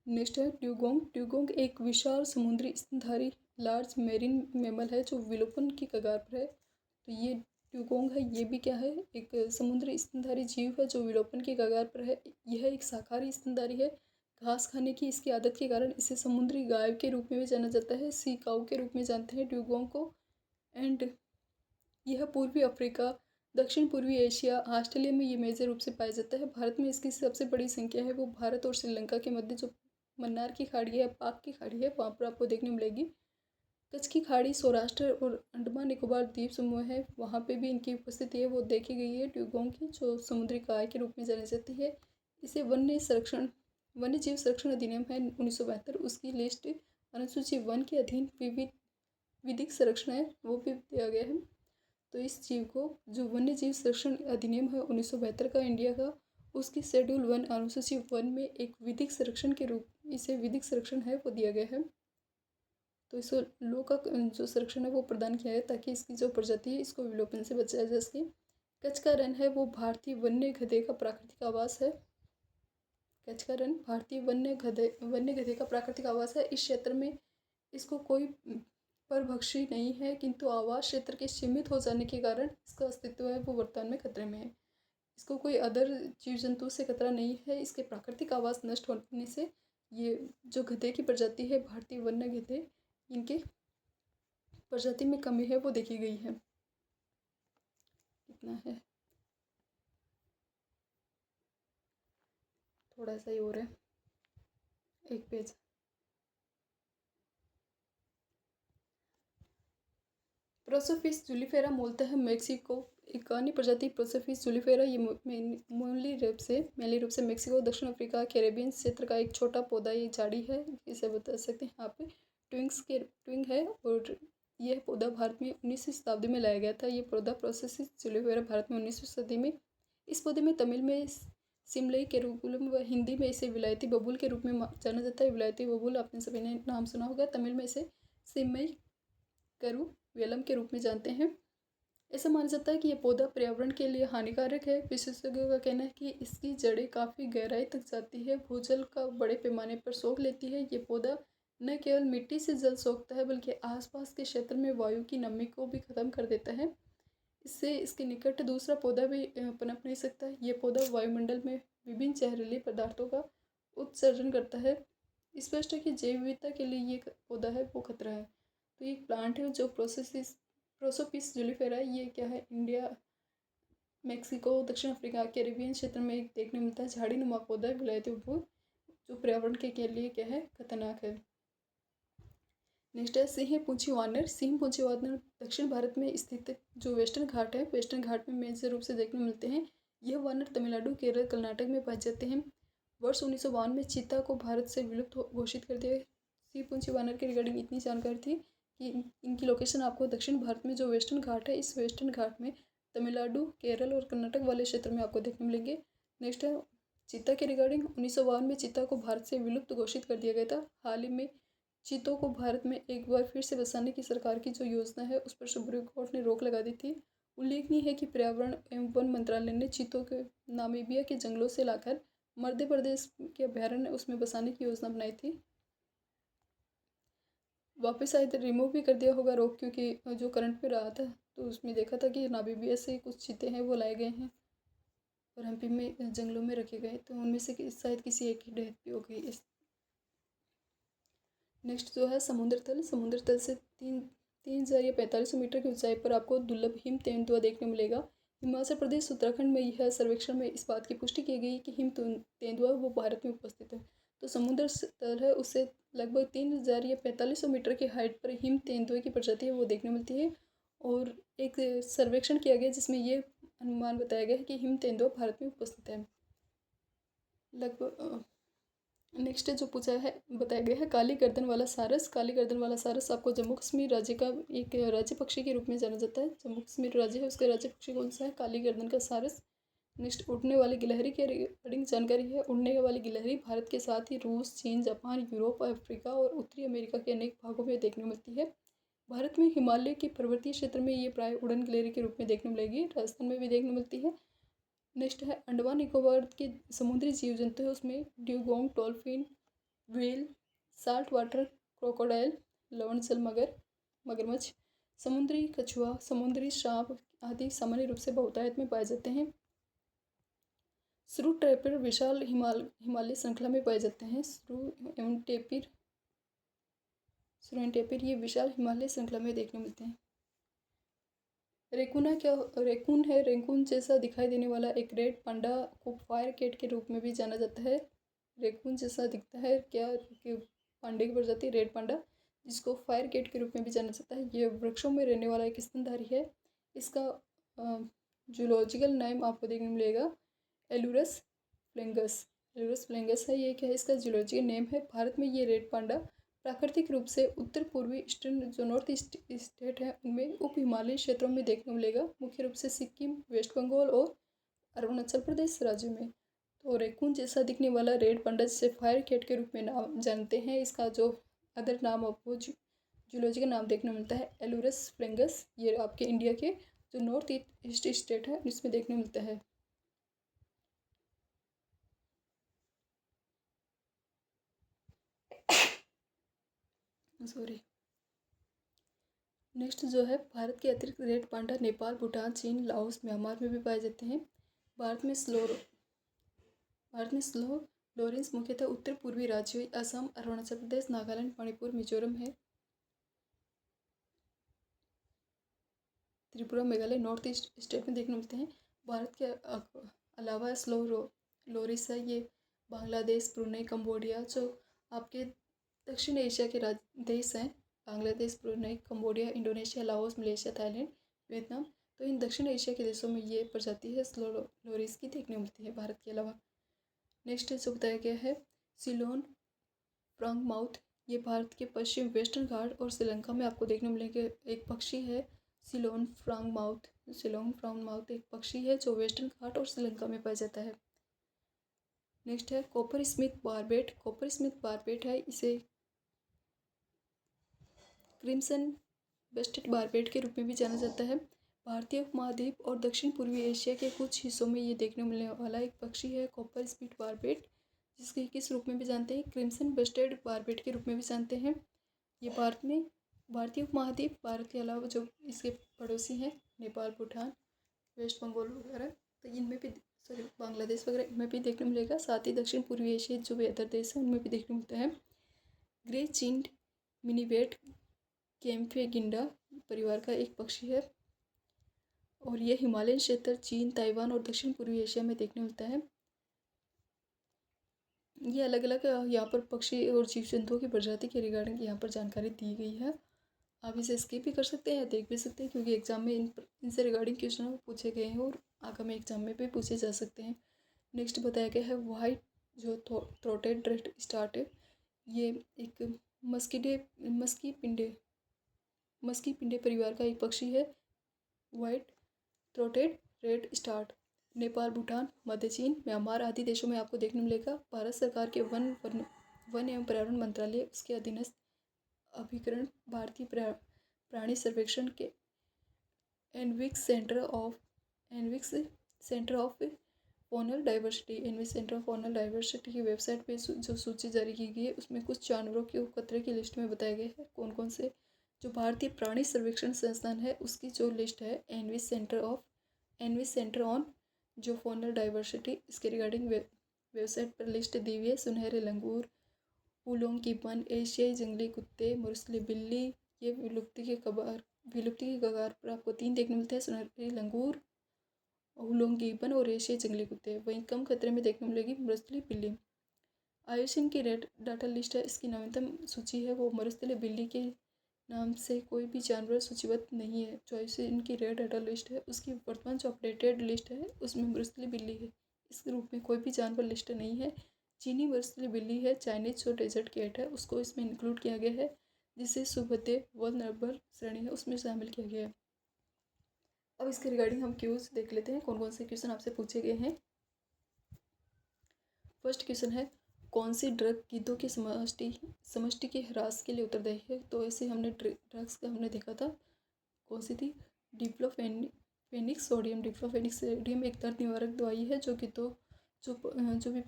A: नेक्स्ट है ट्यूगोंग। ट्यूगोंग एक विशाल समुद्री स्तनधारी लार्ज मेरीन मैमल है जो विलोपन की कगार पर है। तो ये ट्यूगोंग है, ये भी क्या है, एक समुद्री स्तनधारी जीव है जो विलोपन की कगार पर है। यह एक शाकाहारी स्तनधारी है। घास खाने की इसकी आदत के कारण इसे समुद्री गाय के रूप में भी जाना जाता है, सी काऊ के रूप में जानते हैं ट्यूगोंग को। एंड यह पूर्वी अफ्रीका, दक्षिण पूर्वी एशिया, ऑस्ट्रेलिया में ये मेजर रूप से पाया जाता है। भारत में इसकी सबसे बड़ी संख्या है वो भारत और श्रीलंका के मध्य जो मन्नार की खाड़ी है, पाक की खाड़ी है, वहाँ पर आपको देखने मिलेगी। कच्छ की खाड़ी, सौराष्ट्र और अंडमान निकोबार द्वीप समूह है, वहाँ पे भी इनकी उपस्थिति है वो देखी गई है ट्यूगोंग की, जो समुद्री गाय के रूप में जानी जाती है। इसे वन्य जीव संरक्षण अधिनियम है 1972, उसकी लिस्ट अनुसूची 1 के अधीन विधिक संरक्षण है वो भी दिया गया है। तो इस जीव को, जो वन्य जीव संरक्षण अधिनियम है 1972 का इंडिया का, उसकी शेड्यूल 1 अनुसूची 1 में एक विधिक संरक्षण के रूप इसे विधिक संरक्षण है वो दिया गया है। तो इसको लॉ का जो संरक्षण है वो प्रदान किया है ताकि इसकी जो प्रजाति है इसको विलोपन से बचाया जा सके। कच्छ का रण है वो भारतीय वन्य गधे का प्राकृतिक आवास है। कच्छ का रण भारतीय वन्य गधे का प्राकृतिक आवास है। इस क्षेत्र में इसको कोई परभक्षी नहीं है, किंतु आवास क्षेत्र के सीमित हो जाने के कारण इसका अस्तित्व है वो वर्तमान में खतरे में है। इसको कोई अदर जीव जंतु से खतरा नहीं है। इसके प्राकृतिक आवास नष्ट होने से ये जो गधे की प्रजाति है, भारतीय वन्य गधे, इनके प्रजाति में कमी है वो देखी गई है। कितना है, थोड़ा सा ही और है, एक पेज। प्रोसोफिस जूलिफेरा मूलतः मेक्सिको, एक अन्य प्रजाति प्रोसोफिस जूलिफेरा, ये मूली रूप से मेक्सिको, दक्षिण अफ्रीका, कैरेबियन क्षेत्र का एक छोटा पौधा, ये झाड़ी है, इसे बता सकते हैं यहाँ पे ट्विंग है। और यह पौधा भारत में 19वीं शताब्दी में लाया गया था। ये पौधा प्रोसोफिस जूलिफेरा भारत में 19वीं सदी में, इस पौधे में तमिल में सिमलई के रूप में व हिंदी में इसे विलायती बबूल के रूप में जाना जाता है। विलायती बबूल आपने सभी ने नाम सुना होगा। तमिल में इसे सिमई करू वेलम के रूप में जानते हैं। ऐसा माना जाता है कि यह पौधा पर्यावरण के लिए हानिकारक है। विशेषज्ञों का कहना है कि इसकी जड़ें काफ़ी गहराई तक जाती है, भूजल का बड़े पैमाने पर सोख लेती है। ये पौधा न केवल मिट्टी से जल सोखता है बल्कि आसपास के क्षेत्र में वायु की नमी को भी खत्म कर देता है। इससे इसके निकट दूसरा पौधा भी पनप नहीं सकता। ये पौधा वायुमंडल में विभिन्न जहरीले पदार्थों का उत्सर्जन करता है। स्पष्ट है कि जैव विविधता के लिए ये पौधा है वो खतरा है। तो ये प्लांट है जो प्रोसोपिस जूलिफेरा, ये क्या है, इंडिया, मेक्सिको, दक्षिण अफ्रीका, कैरेबियन क्षेत्र में एक देखने मिलता है। झाड़ी नुमा पौधा है, विलायती बबूल, जो पर्यावरण के लिए क्या है, खतरनाक है। नेक्स्ट है सिंह पूंछी वानर। सिंह पूंछी वानर दक्षिण भारत में स्थित जो वेस्टर्न घाट है, वेस्टर्न घाट में मेजर रूप से देखने मिलते हैं। यह वानर तमिलनाडु, केरल, कर्नाटक में पाए जाते हैं। वर्ष 1952 में चीता को भारत से विलुप्त घोषित कर दिया। सिंह पूंछी वानर के रिगार्डिंग इतनी जानकारी थी कि इनकी लोकेशन आपको दक्षिण भारत में जो वेस्टर्न घाट है, इस वेस्टर्न घाट में तमिलनाडु, केरल और कर्नाटक वाले क्षेत्र में आपको देखने मिलेंगे। नेक्स्ट है चीता के रिगार्डिंग 1952 में चीता को भारत से विलुप्त घोषित कर दिया गया था। हाल ही में चीतों को भारत में एक बार फिर से बसाने की सरकार की जो योजना है उस पर सुप्रीम कोर्ट ने रोक लगा दी थी। उल्लेखनीय है कि पर्यावरण एवं वन मंत्रालय ने चीतों के नामीबिया के जंगलों से लाकर मध्य प्रदेश के अभ्यारण्य उसमें बसाने की योजना बनाई थी। वापस शायद रिमूव भी कर दिया होगा रोक, क्योंकि जो करंट में रहा था तो उसमें देखा था कि नामीबिया से कुछ चीते हैं वो लाए गए हैं और एमपी में जंगलों में रखे गए, तो उनमें से शायद किसी एक की डेथ भी हो गई। नेक्स्ट जो है समुद्र तल। समुद्र तल से 3,4500 मीटर की ऊंचाई पर आपको दुर्लभ हिम तेंदुआ देखने मिलेगा। हिमाचल प्रदेश, उत्तराखंड में यह सर्वेक्षण में इस बात की पुष्टि की गई कि हिम तेंदुआ वो भारत में उपस्थित है। तो समुद्र तल है उससे लगभग 3,4500 मीटर की हाइट पर हिम तेंदुए की प्रजाति है वो देखने मिलती है। और एक सर्वेक्षण किया गया जिसमें ये अनुमान बताया गया है कि हिम तेंदुआ भारत में उपस्थित है। लगभग नेक्स्ट जो पूछा है बताया गया है काली गर्दन वाला सारस। काली गर्दन वाला सारस आपको जम्मू कश्मीर राज्य का एक राज्य पक्षी के रूप में जाना जाता है। जम्मू कश्मीर राज्य है, उसका राज्य पक्षी कौन सा है, काली गर्दन का सारस। नेक्स्ट उड़ने वाली गिलहरी के रिगार्डिंग जानकारी है। उड़ने वाली गिलहरी भारत के साथ ही रूस, चीन, जापान, यूरोप, अफ्रीका और उत्तरी अमेरिका के अनेक भागों में देखने को मिलती है। भारत में हिमालय के पर्वतीय क्षेत्र में ये प्राय उड़न गिलहरी के रूप में देखने को मिलेगी। राजस्थान में भी देखने को मिलती है। नेक्स्ट है अंडमान निकोबार के समुद्री जीव जंतु है, उसमें dugong, dolphin, whale, salt water crocodile, लवण जल मगरमच्छ, समुद्री कछुआ, समुद्री सांप आदि सामान्य रूप से बहुतायत में पाए जाते हैं। श्रू टेपिर विशाल हिमालय श्रृंखला में पाए जाते हैं। श्रू एंड टेपिर ये विशाल हिमालय श्रृंखला में देखने मिलते हैं। रेकून है। रेकून जैसा दिखाई देने वाला एक रेड पांडा को फायर कैट के रूप में भी जाना जाता है। रेकून जैसा दिखता है क्या कि पांडे की प्रजाति रेड पांडा, जिसको फायर कैट के रूप में भी जाना जाता है। ये वृक्षों में रहने वाला एक स्तनधारी है। इसका जूलॉजिकल नेम आपको देखने को मिलेगा एलुरस फ्लेंगस। एलुरस फ्लेंगस है, ये क्या है, इसका जूलॉजिकल नेम है। भारत में ये रेड पांडा प्राकृतिक रूप से उत्तर पूर्वी ईस्टर्न जो नॉर्थ ईस्ट स्टेट है उनमें उप हिमालयी क्षेत्रों में देखने को मिलेगा, मुख्य रूप से सिक्किम, वेस्ट बंगाल और अरुणाचल प्रदेश राज्यों में। तो रेकून जैसा दिखने वाला रेड पांडा जिसे फायर कैट के रूप में नाम जानते हैं, इसका जो अदर नाम आपको जूलॉजिकल नाम देखने को मिलता है एलुरस फ्लेंगस। ये आपके इंडिया के जो नॉर्थ ईस्ट स्टेट है इसमें देखने को मिलता है। सॉरी। नेक्स्ट जो है, भारत के अतिरिक्त रेड पांडा नेपाल, भूटान, चीन, लाओस, म्यांमार में भी पाए जाते हैं। भारत में स्लो लॉरेंस मुख्यतः उत्तर पूर्वी राज्यों असम, अरुणाचल प्रदेश, नागालैंड, मणिपुर, मिजोरम है। Tripura, Meghalaya, north east state में देखने मिलते हैं। भारत के अलावा स्लो लोरिस है, ये बांग्लादेश, ब्रुनई, कंबोडिया जो आपके दक्षिण एशिया के देश हैं, Bangladesh, Brunei, Cambodia, Indonesia, Laos, Malaysia, Thailand, Vietnam, तो इन दक्षिण एशिया के देशों में ये प्रजाति है स्लो लोरिस की देखने मिलती है भारत के अलावा। नेक्स्ट जो बताया गया है सिलोन फ्रांगमाउथ, ये भारत के पश्चिम वेस्टर्न घाट और श्रीलंका में आपको देखने मिलेंगे। एक पक्षी है सिलोन फ्रांगमाउथ एक पक्षी है जो वेस्टर्न घाट और श्रीलंका में पाया जाता है। नेक्स्ट है कॉपर स्मिथ बारबेट है, इसे क्रिम्सन बेस्टेड बारबेट के रूप में भी जाना जाता है। भारतीय उपमहाद्वीप और दक्षिण पूर्वी एशिया के कुछ हिस्सों में ये देखने को मिलने वाला एक पक्षी है कॉपर स्मिथ बारबेट, जिसके किस रूप में भी जानते हैं, क्रिम्सन बेस्टेड बारबेट के रूप में भी जानते हैं। ये भारतीय उपमहाद्वीप, भारत के अलावा जो इसके पड़ोसी हैं नेपाल, भूटान, वेस्ट बंगाल वगैरह, तो इनमें भी बांग्लादेश वगैरह इनमें भी देखने मिलेगा। साथ ही दक्षिण पूर्वी एशिया जो भी अदर देश हैं उनमें भी देखने मिलता है। ग्रे चिन्ड मिनीवेट कैम्फेगिंडा परिवार का एक पक्षी है और यह हिमालयन क्षेत्र, चीन, ताइवान और दक्षिण पूर्वी एशिया में देखने मिलता है। ये अलग अलग यहाँ पर पक्षी और जीव जंतुओं की प्रजाति के रिगार्डिंग यहाँ पर जानकारी दी गई है। आप इसे स्किप भी कर सकते हैं या देख भी सकते हैं, क्योंकि एग्जाम में इनसे रिगार्डिंग क्वेश्चन पूछे गए हैं और आगामी एग्जाम में भी पूछे जा सकते हैं। नेक्स्ट बताया गया है वाइट जो थ्रोटेड रेड स्टार्ट है, ये एक मस्की पिंडे परिवार का एक पक्षी है। White throated redstart Nepal, Bhutan, मध्य चीन, म्यांमार आदि देशों में आपको देखने मिलेगा। भारत सरकार के वन एवं पर्यावरण मंत्रालय उसके अधीनस्थ अभिकरण भारतीय प्राणी सर्वेक्षण के एनविक्स सेंटर ऑफ फॉनल डाइवर्सिटी की वेबसाइट पे जो सूची जारी की गई है उसमें कुछ जानवरों के खतरे की लिस्ट में बताया गया है कौन कौन से। जो भारतीय प्राणी सर्वेक्षण संस्थान है उसकी जो लिस्ट है एनविस सेंटर ऑन जो फॉनल डाइवर्सिटी, इसके रिगार्डिंग वेबसाइट पर लिस्ट दी हुई है। सुनहरे लंगूर, हुलोंग गिब्बन, एशियाई जंगली कुत्ते, मुर्सली बिल्ली, ये विलुप्ति की कगार पर आपको 3 देखने मिलते हैं, सुनहरे लंगूर, हुलोंग गिब्बन और एशियाई जंगली कुत्ते। वहीं कम खतरे में देखने मिलेगी मुर्सली बिल्ली। आयुष्मान की रेड डाटा लिस्ट है, इसकी नवीनतम सूची है वो मुर्सली बिल्ली के नाम से कोई भी जानवर सूचीबद्ध नहीं है। जो आयुष्मान की रेड डाटा लिस्ट है उसकी वर्तमान जो अपडेटेड लिस्ट है उसमें मुर्सली बिल्ली है, इस ग्रुप में कोई भी जानवर लिस्ट नहीं है। चीनी मुर्सली बिल्ली है, चाइनीज जो डेजर्ट कैट है उसको इसमें इंक्लूड किया गया है, जिसे सुभद्य वल्नरेबल श्रेणी है उसमें शामिल किया गया है। अब इसके रिगार्डिंग हम क्यूज देख लेते हैं, कौन कौन से क्वेश्चन आपसे पूछे गए हैं। फर्स्ट क्वेश्चन है, कौन सी ड्रग गिद्धों की समष्टि के ह्रास के लिए उत्तरदायी है। तो ऐसे हमने ड्रग्स का हमने देखा था, कौन सी थी, डिक्लोफेनिक सोडियम। डिक्लोफेनिक सोडियम एक दर्द निवारक दवाई है जो गिद्धों जो भी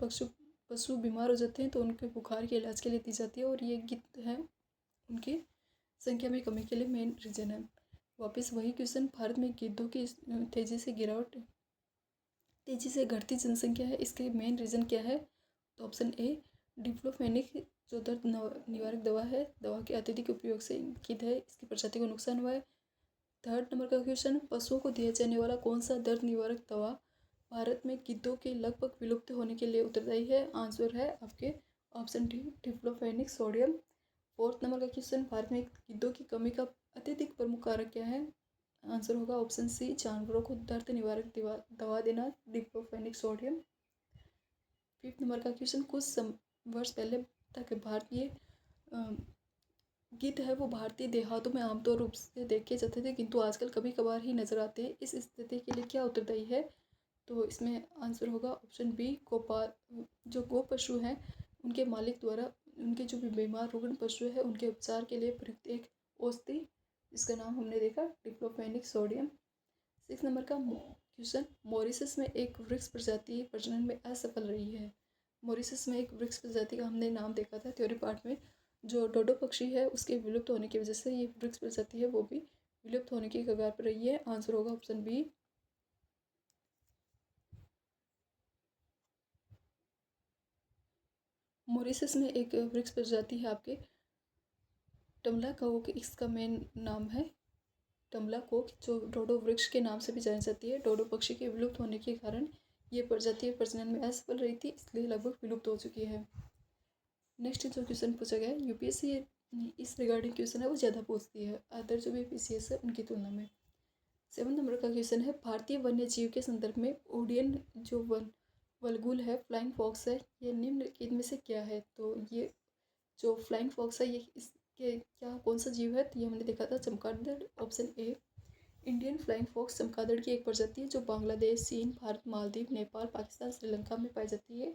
A: पशु बीमार हो जाते हैं तो उनके बुखार के इलाज के लिए दी जाती है, और ये गिद्ध है उनकी संख्या में कमी के लिए मेन रीजन है। वापस वही क्वेश्चन, भारत में गिद्धों की तेजी से घटती जनसंख्या है, इसके मेन रीज़न क्या है। तो ऑप्शन ए डिक्लोफेनिक जो दर्द निवारक दवा है, दवा के अत्यधिक उपयोग से गिद्ध है इसकी प्रजाति को नुकसान हुआ है। थर्ड नंबर का क्वेश्चन, पशुओं को दिया जाने वाला कौन सा दर्द निवारक दवा भारत में गिद्धों के लगभग विलुप्त होने के लिए उत्तरदायी है। आंसर है आपके option D diclofenac sodium. Fourth number का क्वेश्चन, भारत में गिद्धों की कमी का अत्यधिक प्रमुख कारक क्या है। आंसर होगा ऑप्शन सी जानवरों को दर्द निवारक दवा देना, डिक्लोफेनिक सोडियम। फिफ्थ नंबर का क्वेश्चन, कुछ वर्ष पहले तक भारतीय गिद्ध है वो भारतीय देहातों में आमतौर रूप से देखे जाते थे, किंतु आजकल कभी कभार ही नजर आते हैं, इस स्थिति के लिए क्या उत्तरदायी है। तो इसमें आंसर होगा ऑप्शन बी गोपाल। जो गो पशु हैं उनके मालिक द्वारा उनके जो भी बीमार रुग्ण पशु है उनके उपचार के लिए प्रयुक्त एक औषधि, इसका नाम हमने देखा डिक्लोफेनिक सोडियम। सिक्स नंबर का क्वेश्चन, मॉरिशस में एक वृक्ष प्रजाति प्रजनन में असफल रही है। मॉरिशस में एक वृक्ष प्रजाति का हमने नाम देखा था थ्योरी पार्ट में, जो डोडो पक्षी है उसके विलुप्त होने की वजह से ये वृक्ष प्रजाति है वो भी विलुप्त होने की कगार पर रही है। आंसर होगा ऑप्शन बी। मॉरिशस में एक वृक्ष प्रजाति है आपके टमला कोक, इसका मेन नाम है टमला कोक, जो डोडो वृक्ष के नाम से भी जानी जाती है। डोडो पक्षी के विलुप्त होने के कारण ये प्रजाति प्रजनन में असफल रही थी, इसलिए लगभग विलुप्त हो चुकी है। नेक्स्ट जो क्वेश्चन पूछा गया है, यूपीएससी इस रिगार्डिंग क्वेश्चन है वो ज़्यादा पूछती है अदर जो भी पीसीएस है उनकी तुलना में। 7 नंबर का क्वेश्चन है, भारतीय वन्य जीव के संदर्भ में ओडियन जो वल्गुल है, फ्लाइंग फॉक्स है, ये निम्नलिखित में से क्या है। तो ये जो फ्लाइंग फॉक्स है ये इसके क्या कौन सा जीव है। तो ये हमने देखा था चमगादड़, option A. Indian flying fox चमगादड़ की एक प्रजाति है जो बांग्लादेश, चीन, भारत, मालदीव, नेपाल, पाकिस्तान, श्रीलंका में पाई जाती है।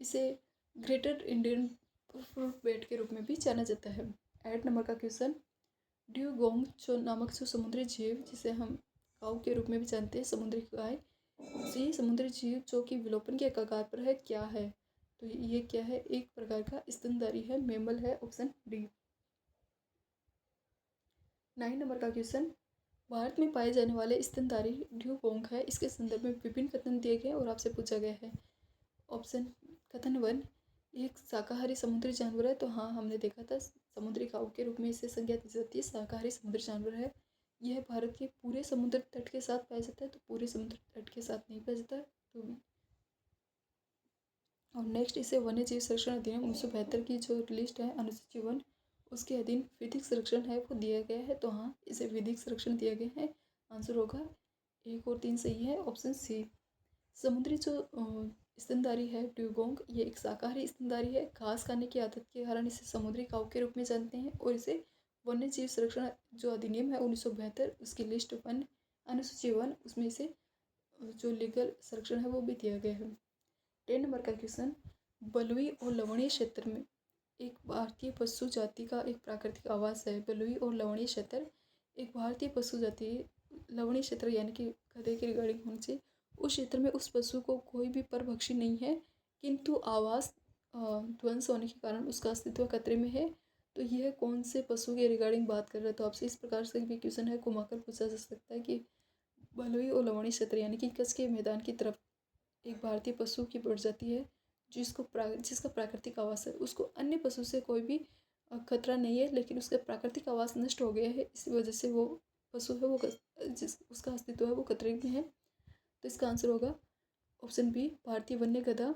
A: इसे ग्रेटर इंडियन फ्रूट बैट के रूप में भी जाना जाता है। 8 नंबर का क्वेश्चन, ड्यूगोंग जो नामक जो समुद्री जीव जिसे हम काऊ के रूप में भी जानते हैं, समुद्री गाय, ये समुद्री जीव जो कि विलोपन के कगार पर है क्या है। तो ये क्या है, एक प्रकार का स्तनधारी है, मेमल है, ऑप्शन डी। 9 नंबर का क्वेश्चन, भारत में पाए जाने वाले स्तनधारी ड्यूगोंग है, इसके संदर्भ में विभिन्न कथन दिए गए और आपसे पूछा गया है। ऑप्शन कथन 1, एक शाकाहारी समुद्री जानवर है। तो हाँ हमने देखा था समुद्री काऊ के रूप में इसे संज्ञा दी जाती है, शाकाहारी समुद्री जानवर है। यह भारत के पूरे समुद्र तट के साथ पाया जाता है, तो पूरे समुद्र तट के साथ नहीं पाया जाता है। तो और नेक्स्ट इसे वन्य जीव संरक्षण अधिनियम 1972 की जो लिस्ट है अनुसूची 1 उसके अधीन विधिक संरक्षण है वो दिया गया है। तो हाँ इसे विधिक संरक्षण दिया गया है। आंसर होगा 1 और 3 सही है, ऑप्शन सी। समुद्री जो स्तनधारी है ड्यूगोंग, ये एक शाकाहारी स्तनधारी है। घास खाने की आदत के कारण इसे समुद्री काऊ के रूप में जानते हैं, और इसे वन्य जीव संरक्षण जो अधिनियम है 1972 उसकी लिस्ट 1 अनुसूची 1 उसमें इसे जो लीगल संरक्षण है वो भी दिया गया है। 10 नंबर का क्वेश्चन, बलुई और लवणीय क्षेत्र में एक भारतीय पशु जाति का एक प्राकृतिक आवास है। बलुई और लवणीय क्षेत्र एक भारतीय पशु जाति, लवणीय क्षेत्र यानी कि गधे की रिगार्डिंग होनी चाहिए, उस क्षेत्र में उस पशु को कोई भी परभक्षी नहीं है, किंतु आवास ध्वंस होने के कारण उसका अस्तित्व खतरे में है। तो यह कौन से पशु के रिगार्डिंग बात कर रहा है। तो आपसे इस प्रकार से भी क्वेश्चन है घुमाकर पूछा जा सकता है कि बलुई और लवणीय क्षेत्र यानी कि कच्छ के मैदान की तरफ एक भारतीय पशु की प्रजाति है जिसका प्राकृतिक आवास है, उसको अन्य पशु से कोई भी खतरा नहीं है, लेकिन उसका प्राकृतिक आवास नष्ट हो गया है, इस वजह से वो पशु है वो उसका अस्तित्व है वो खतरे में है। तो इसका आंसर होगा ऑप्शन बी, भारतीय वन्य गधा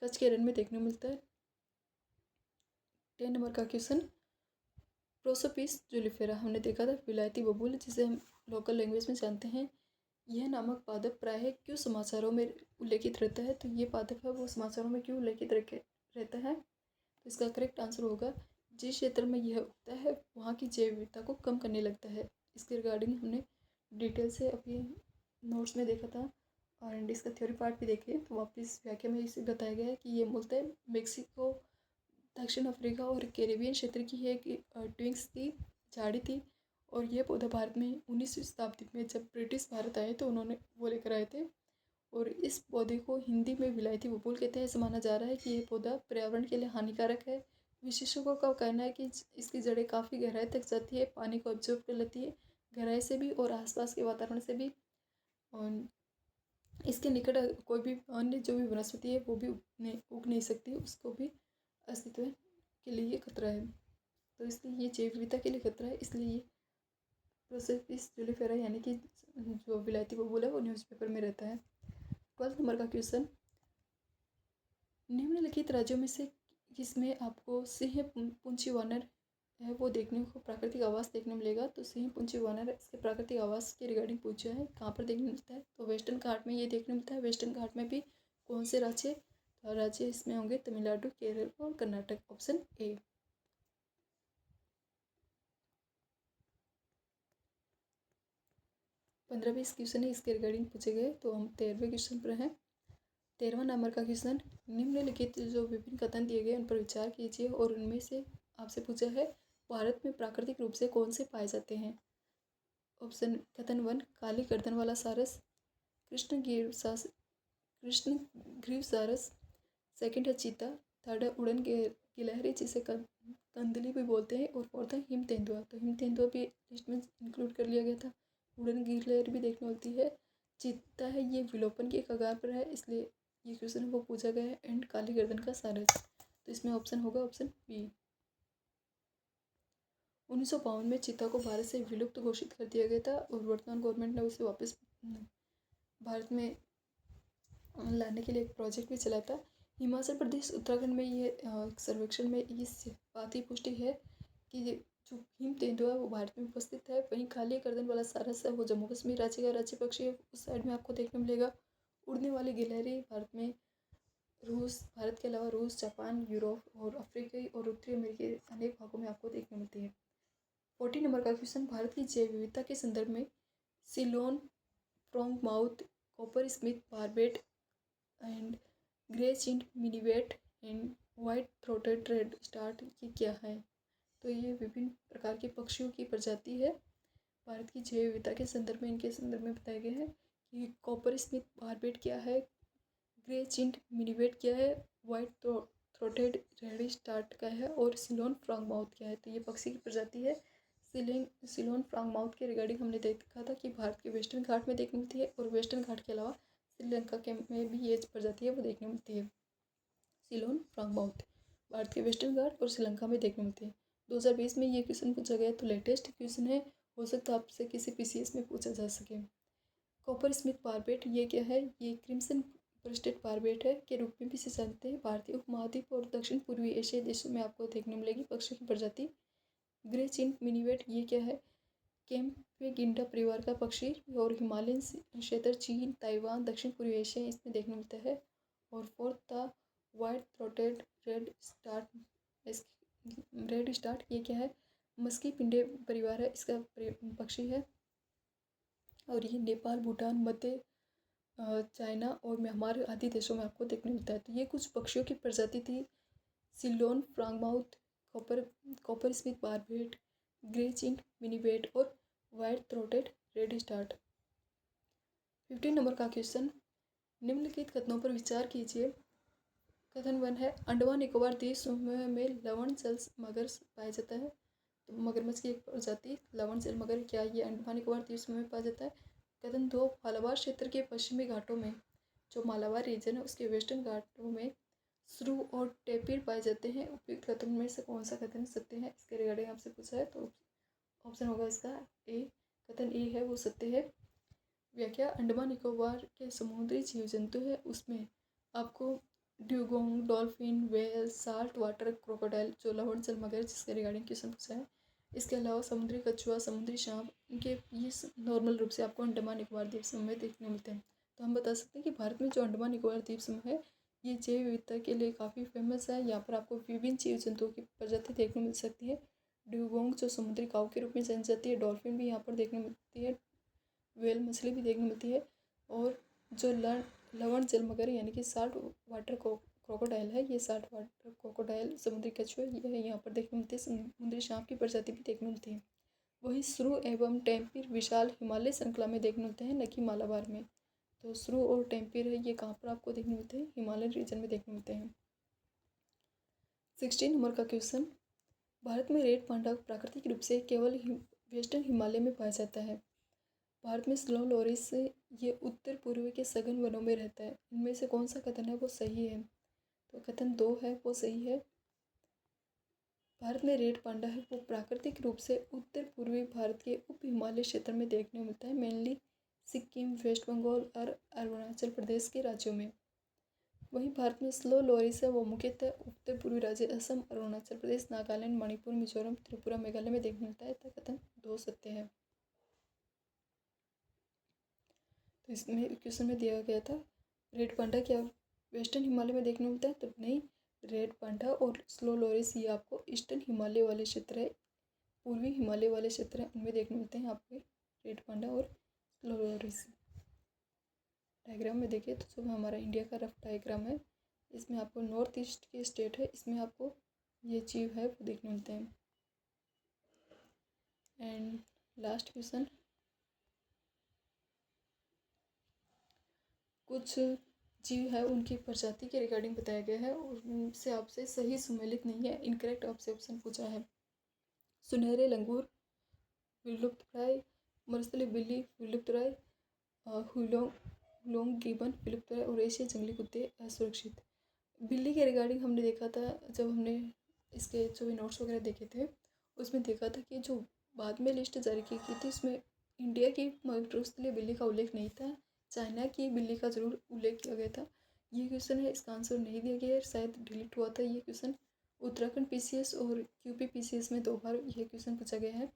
A: कच्छ के रण में देखने को मिलता है। 10 नंबर का क्वेश्चन, प्रोसोपिस जुलिफेरा हमने देखा था विलायती बबूल जिसे हम लोकल लैंग्वेज में जानते हैं। यह नामक पादप प्रायः क्यों समाचारों में उल्लेखित रहता है। तो ये पादप है वो समाचारों में क्यों उल्लेखित रहता है। तो इसका करेक्ट आंसर होगा जिस क्षेत्र में यह उगता है वहाँ की जैव विविधता को कम करने लगता है। इसके रिगार्डिंग हमने डिटेल से अभी नोट्स में देखा था और इसका थ्योरी पार्ट भी देखे तो वापस व्याख्या में इसे बताया गया है कि ये मूलतः मेक्सिको, दक्षिण अफ्रीका और कैरेबियन क्षेत्र की एक ट्विंक्स की झाड़ी थी। और ये पौधा भारत में 19वीं शताब्दी में जब ब्रिटिश भारत आए तो उन्होंने वो लेकर आए थे। और इस पौधे को हिंदी में विलायती बबूल कहते हैं। ऐसा माना जा रहा है कि ये पौधा पर्यावरण के लिए हानिकारक है। विशेषज्ञों का कहना है कि इसकी जड़ें काफ़ी गहराई तक जाती है, पानी को ऑब्जर्व कर लेती है गहराई से भी और आसपास के वातावरण से भी। और इसके निकट कोई भी अन्य जो भी वनस्पति है वो भी उग नहीं सकती, उसको भी अस्तित्व के लिए खतरा है। तो इसलिए ये जैव विविधता के लिए खतरा है, इसलिए ये प्रोसेपिस जुलिफेरा यानी कि जो विलायती बबूल है वो न्यूज़पेपर में रहता है। 12 नंबर का क्वेश्चन, निम्नलिखित राज्यों में से किसमें आपको सिंह पुंछी वानर है वो देखने को प्राकृतिक आवास देखने मिलेगा। तो सिंह पुंछी वानर इसके प्राकृतिक आवास के रिगार्डिंग पूछा है, कहाँ पर देखने मिलता है। तो वेस्टर्न घाट में ये देखने मिलता है। वेस्टर्न घाट में भी कौन से राज्य, तो राज्य इसमें होंगे तमिलनाडु, केरल और कर्नाटक, ऑप्शन ए। 15-20 क्वेश्चन है इसके रिगार्डिंग पूछे गए। तो हम 13वें क्वेश्चन पर हैं। 13वां नंबर का क्वेश्चन, निम्नलिखित जो विभिन्न कथन दिए गए उन पर विचार कीजिए और उनमें से आपसे पूछा है भारत में प्राकृतिक रूप से कौन से पाए जाते हैं। ऑप्शन कथन 1, काली गर्दन वाला सारस, कृष्ण ग्रीव सारस, सेकंड है चीता, थर्ड है उड़न गिलहरी जिसे कंदली भी बोलते हैं, और फोर्थ है हिम तेंदुआ। तो हिम तेंदुआ भी लिस्ट में इंक्लूड कर लिया गया था। उड़न गिलहरी भी देखने मिलती है। चीता है ये विलोपन की कगार पर है, इसलिए ये क्वेश्चन वो पूछा गया है। एंड काली गर्दन का सारस, तो इसमें ऑप्शन होगा ऑप्शन बी। 1952 में चीता को भारत से विलुप्त घोषित कर दिया गया था और वर्तमान गवर्नमेंट ने उसे वापस भारत में लाने के लिए एक प्रोजेक्ट भी चलाया था। हिमाचल प्रदेश, उत्तराखंड में ये सर्वेक्षण में इस बात की पुष्टि है कि जो हिम तेंदुआ वो भारत में उपस्थित है। वहीं काली गर्दन वाला सारस है वो जम्मू कश्मीर राज्य का राज्य पक्षी है, उस साइड में आपको देखने मिलेगा। उड़ने वाली गिलहरी भारत के अलावा रूस, जापान, यूरोप और अफ्रीकी और उत्तरी अमेरिकी अनेक भागों में आपको देखने मिलती है। 40 नंबर का क्वेश्चन, भारत की जैव विविधता के संदर्भ में Ceylon frogmouth, coppersmith barbet and grey chinned minivet and white throated redstart ये क्या है। तो ये विभिन्न प्रकार के पक्षियों की प्रजाति है। भारत की जैव विविधता के संदर्भ में इनके संदर्भ में बताया गया है कि कॉपर स्मिथ बारबेट क्या है, ग्रे चिंट मिनीवेट क्या है, वाइट थ्रोटेड रेड स्टार्ट का है और सिलोन फ्रॉगमाउथ क्या है। तो ये पक्षी की प्रजाति है। सिलोन फ्रॉगमाउथ के रिगार्डिंग हमने देखा था कि भारत के वेस्टर्न घाट में देखने मिलती है और वेस्टर्न घाट के अलावा श्रीलंका के में भी ये प्रजाति है वो देखने मिलती है। सिलोन फ्रॉगमाउथ भारत के वेस्टर्न घाट और श्रीलंका में देखने मिलती है। 2020 में ये क्वेश्चन पूछा गया, तो लेटेस्ट क्वेश्चन है, हो सकता है आपसे किसी PCS में पूछा जा सके। कॉपर स्मिथ बारबेट ये क्या है, ये क्रिम्सन ब्रेस्टेड बारबेट है के रूप में भी इसे जानते हैं। भारतीय उपमहाद्वीप और दक्षिण पूर्वी एशियाई देशों में आपको देखने मिलेगी पक्षी की प्रजाति। ग्रे चिंट मिनीवेट ये क्या है, कैम्पेगिंडा परिवार का पक्षी और हिमालयन क्षेत्र चीन, ताइवान, दक्षिण पूर्वी एशिया इसमें देखने मिलता है। और फोर्थ था वाइट थ्रोटेड रेड स्टार्ट ये क्या है, मस्की पिंडे परिवार है इसका पक्षी है और ये नेपाल, भूटान, मध्य चाइना और म्यांमार आदि देशों में आपको देखने मिलता है। तो ये कुछ पक्षियों की प्रजाति थी। Ceylon frogmouth, coppersmith barbet, grey chinned minivet और white throated redstart. 15 number का क्वेश्चन, निम्नलिखित कथनों पर विचार कीजिए। कथन 1 है, अंडमान निकोबार द्वीप समूह में लवण जल मगर पाया जाता है। तो मगरमच्छ की एक प्रजाति लवण जल मगर, क्या ये अंडमान निकोबार द्वीप समूह में पाया जाता है। कथन 2, मालाबार क्षेत्र के पश्चिमी घाटों में, जो मालाबार रीजन है उसके वेस्टर्न घाटों में श्रू और टेपिर पाए जाते हैं। उपयुक्त कथन में से कौन सा कथन सत्य है, इसके रिगार्डिंग आपसे पूछा है। तो ऑप्शन होगा इसका ए, कथन ए है वो सत्य है। व्याख्या, अंडमान निकोबार के समुद्री जीव जंतु है उसमें आपको dugong, dolphin, whale, salt water crocodile, जो लवण जल मगर जिसके रिगार्डिंग क्वेश्चन पूछा है। इसके अलावा समुद्री कछुआ, समुद्री सांप, इनके ये नॉर्मल रूप से आपको अंडमान निकोबार द्वीप समूह में देखने मिलते हैं। तो हम बता सकते हैं कि भारत में जो अंडमान निकोबार द्वीप समूह है ये जैव विविधता के लिए काफ़ी फेमस है। यहाँ पर आपको विभिन्न जीव जंतुओं की प्रजाति देखने मिल सकती है। ड्यूगोंग जो समुद्री काऊ के रूप में जानी जाती है, डॉल्फिन भी यहाँ पर देखने मिलती है, व्हेल मछली भी देखने मिलती है। और जो लवण जल मगर यानी कि साल्ट वाटर क्रोकोडाइल है, ये साल्ट वाटर क्रोकोडाइल समुद्री कछुआ ये यहाँ पर देखने मिलती है। समुद्री सांप की प्रजाति भी देखने मिलती है। वहीं श्रू एवं टेम्पिर विशाल हिमालय श्रृंखला में देखने मिलते हैं, न कि मालाबार में। तो श्रू और टेम्पिर है ये कहाँ पर आपको देखने मिलते हैं? हिमालय रीजन में देखने मिलते हैं। 16 नंबर का क्वेश्चन, भारत में रेड पांडा प्राकृतिक रूप से केवल वेस्टर्न हिमालय में पाया जाता है। भारत में स्नो लोरिस ये उत्तर पूर्व के सघन वनों में रहता है। इनमें से कौन सा कथन है वो सही है? तो कथन 2 है वो सही है। भारत में रेड पांडा है वो प्राकृतिक रूप से उत्तर पूर्वी भारत के उप हिमालय क्षेत्र में देखने को मिलता है, मेनली सिक्किम, वेस्ट बंगाल और अरुणाचल प्रदेश के राज्यों में। वहीं भारत में स्लो लोरिस है वो मुख्यतः उत्तर पूर्वी राज्य असम, अरुणाचल प्रदेश, नागालैंड, मणिपुर, मिजोरम, त्रिपुरा, मेघालय में देखने मिलता है। कथन 2 सत्य है। तो इसमें क्वेश्चन में दिया गया था रेड पांडा क्या वेस्टर्न हिमालय में देखने मिलता है? तो नहीं, रेड पांडा और स्लो लोरिस ये आपको ईस्टर्न हिमालय वाले क्षेत्र है, पूर्वी हिमालय वाले क्षेत्र है, उनमें देखने मिलते हैं आपको रेड पांडा और स्लो लोरिस। डायग्राम में देखिए तो जो हमारा इंडिया का रफ डायग्राम है, इसमें आपको नॉर्थ ईस्ट के स्टेट है, इसमें आपको ये जीव है वो देखने मिलते हैं। एंड लास्ट क्वेश्चन, कुछ जीव है उनकी प्रजाति के रिगार्डिंग बताया गया है और उनसे आपसे सही सुमेलित नहीं है, इनकरेक्ट आपसे ऑप्शन पूछा है। सुनहरे लंगूर विलुप्तप्राय, मरुस्थलीय बिल्ली विलुप्तप्राय, हुलोंग गिबन विलुप्तप्राय और एशियाई जंगली कुत्ते असुरक्षित। बिल्ली के रिगार्डिंग हमने देखा था जब हमने इसके जो भी नोट्स वगैरह देखे थे, उसमें देखा था कि जो बाद में लिस्ट जारी की गई थी उसमें इंडिया की मरुस्थलीय बिल्ली का उल्लेख नहीं था, चाइना की बिल्ली का जरूर उल्लेख किया गया था। ये क्वेश्चन है, इसका आंसर नहीं दिया गया है, शायद डिलीट हुआ था ये क्वेश्चन। उत्तराखंड पीसीएस और यूपी पीसीएस में 2 बार ये क्वेश्चन पूछा गया है।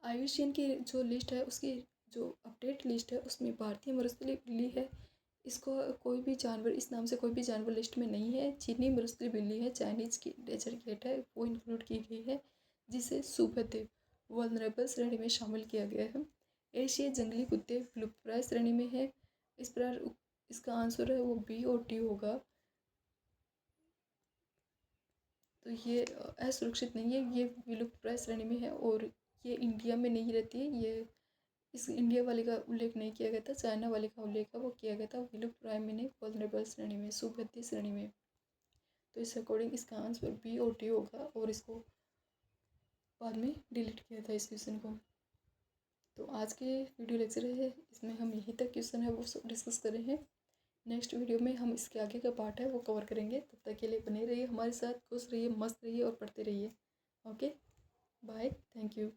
A: IUCN की जो लिस्ट है उसकी जो अपडेट लिस्ट है उसमें भारतीय मरुस्थलीय बिल्ली है, इसको कोई भी जानवर इस नाम से कोई भी जानवर लिस्ट में नहीं है। चीनी मरुस्थलीय बिल्ली है, चाइनीज की डेजर्ट कैट है वो इंक्लूड की गई है, जिसे सुभद्य वल्नरेबल श्रेणी में शामिल किया गया है। एशियाई जंगली कुत्ते विलुप्तप्राय श्रेणी में है। इस प्रकार इसका आंसर है वो बी और डी होगा। तो ये असुरक्षित नहीं है, ये विलुप्तप्राय श्रेणी में है और ये इंडिया में नहीं रहती है। ये इस इंडिया वाले का उल्लेख नहीं किया गया था, चाइना वाले का उल्लेख वो किया गया था विलुप्तप्राय में नहीं, वल्नरेबल श्रेणी में, सुभद्य श्रेणी में। तो इस अकॉर्डिंग इसका आंसर बी और डी होगा और इसको बाद में डिलीट किया था इस क्वेश्चन को। तो आज के वीडियो लेक्चर है इसमें हम यहीं तक क्वेश्चन है वो डिस्कस कर रहे हैं। नेक्स्ट वीडियो में हम इसके आगे का पार्ट है वो कवर करेंगे। तब तक के लिए बने रहिए हमारे साथ, खुश रहिए, मस्त रहिए और पढ़ते रहिए। Okay, bye, thank you.